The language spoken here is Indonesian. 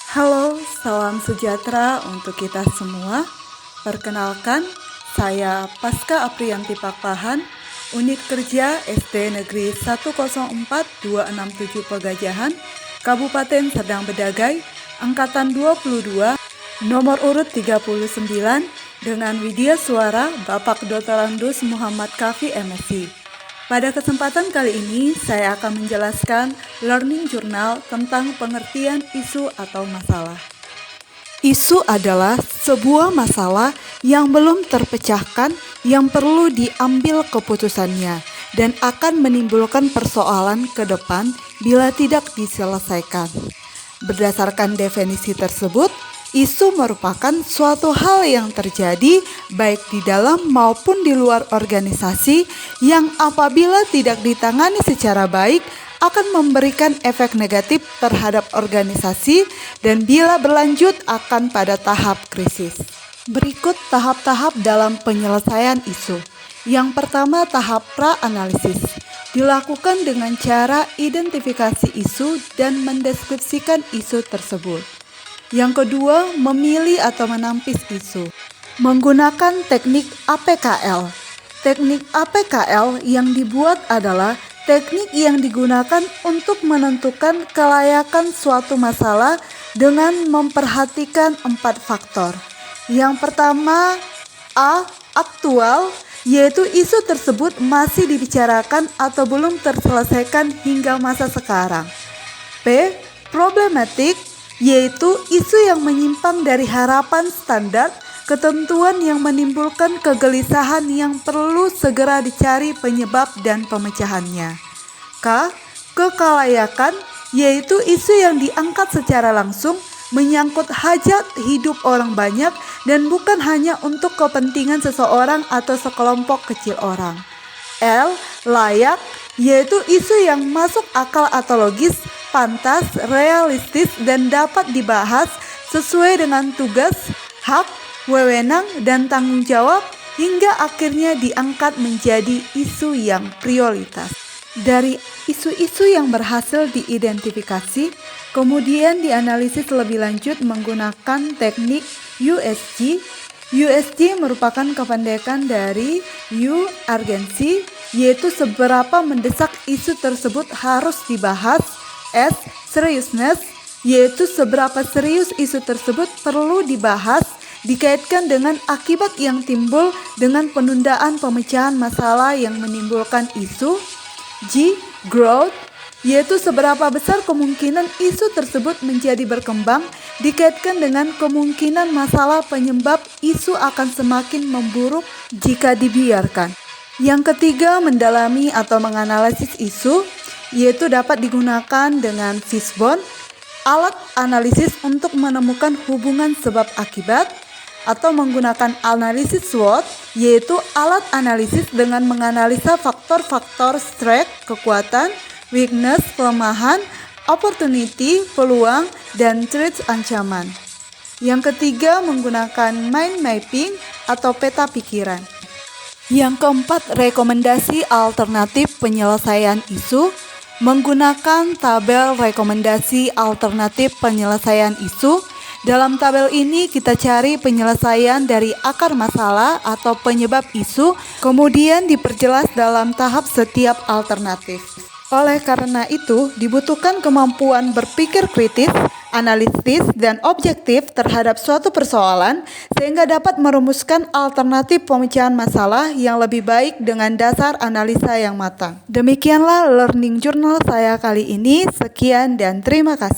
Halo, salam sejahtera untuk kita semua. Perkenalkan, saya Pasca Apriyanti Pakpahan, Unit Kerja SD Negeri 104267 Pegajahan, Kabupaten Serdang Bedagai, Angkatan 22, nomor urut 39, dengan widya suara Bapak Dr. Andus Muhammad Kafi MSc. Pada kesempatan kali ini, saya akan menjelaskan Learning Journal tentang pengertian isu atau masalah. Isu adalah sebuah masalah yang belum terpecahkan yang perlu diambil keputusannya dan akan menimbulkan persoalan ke depan bila tidak diselesaikan. Berdasarkan definisi tersebut, isu merupakan suatu hal yang terjadi baik di dalam maupun di luar organisasi yang apabila tidak ditangani secara baik akan memberikan efek negatif terhadap organisasi dan bila berlanjut akan pada tahap krisis. Berikut tahap-tahap dalam penyelesaian isu. Yang pertama, tahap pra-analisis. Dilakukan dengan cara identifikasi isu dan mendeskripsikan isu tersebut. Yang kedua, memilih atau menampis isu. Menggunakan teknik APKL. Teknik APKL yang dibuat adalah teknik yang digunakan untuk menentukan kelayakan suatu masalah dengan memperhatikan 4 faktor. Yang pertama, A. Aktual, yaitu isu tersebut masih dibicarakan atau belum terselesaikan hingga masa sekarang. B. Problematik, yaitu isu yang menyimpang dari harapan standar, ketentuan yang menimbulkan kegelisahan yang perlu segera dicari penyebab dan pemecahannya. K. Kekalayakan, yaitu isu yang diangkat secara langsung, menyangkut hajat hidup orang banyak dan bukan hanya untuk kepentingan seseorang atau sekelompok kecil orang. L. Layak, yaitu isu yang masuk akal atau logis, pantas, realistis, dan dapat dibahas sesuai dengan tugas, hak, wewenang, dan tanggung jawab hingga akhirnya diangkat menjadi isu yang prioritas. Dari isu-isu yang berhasil diidentifikasi, kemudian dianalisis lebih lanjut menggunakan teknik USG. USG merupakan kependekan dari U. Urgency, yaitu seberapa mendesak isu tersebut harus dibahas. S. Seriousness, yaitu seberapa serius isu tersebut perlu dibahas dikaitkan dengan akibat yang timbul dengan penundaan pemecahan masalah yang menimbulkan isu. G. Growth, yaitu seberapa besar kemungkinan isu tersebut menjadi berkembang dikaitkan dengan kemungkinan masalah penyebab isu akan semakin memburuk jika dibiarkan. Yang ketiga, mendalami atau menganalisis isu, yaitu dapat digunakan dengan fishbone, alat analisis untuk menemukan hubungan sebab akibat, atau menggunakan analisis SWOT, yaitu alat analisis dengan menganalisa faktor-faktor strength, kekuatan, weakness, kelemahan, opportunity, peluang, dan threats, ancaman. Yang ketiga, menggunakan mind mapping atau peta pikiran. Yang keempat, rekomendasi alternatif penyelesaian isu. Menggunakan tabel rekomendasi alternatif penyelesaian isu. Dalam tabel ini kita cari penyelesaian dari akar masalah atau penyebab isu, kemudian diperjelas dalam tahap setiap alternatif. Oleh karena itu, dibutuhkan kemampuan berpikir kritis, analitis, dan objektif terhadap suatu persoalan sehingga dapat merumuskan alternatif pemecahan masalah yang lebih baik dengan dasar analisa yang matang. Demikianlah Learning Journal saya kali ini. Sekian dan terima kasih.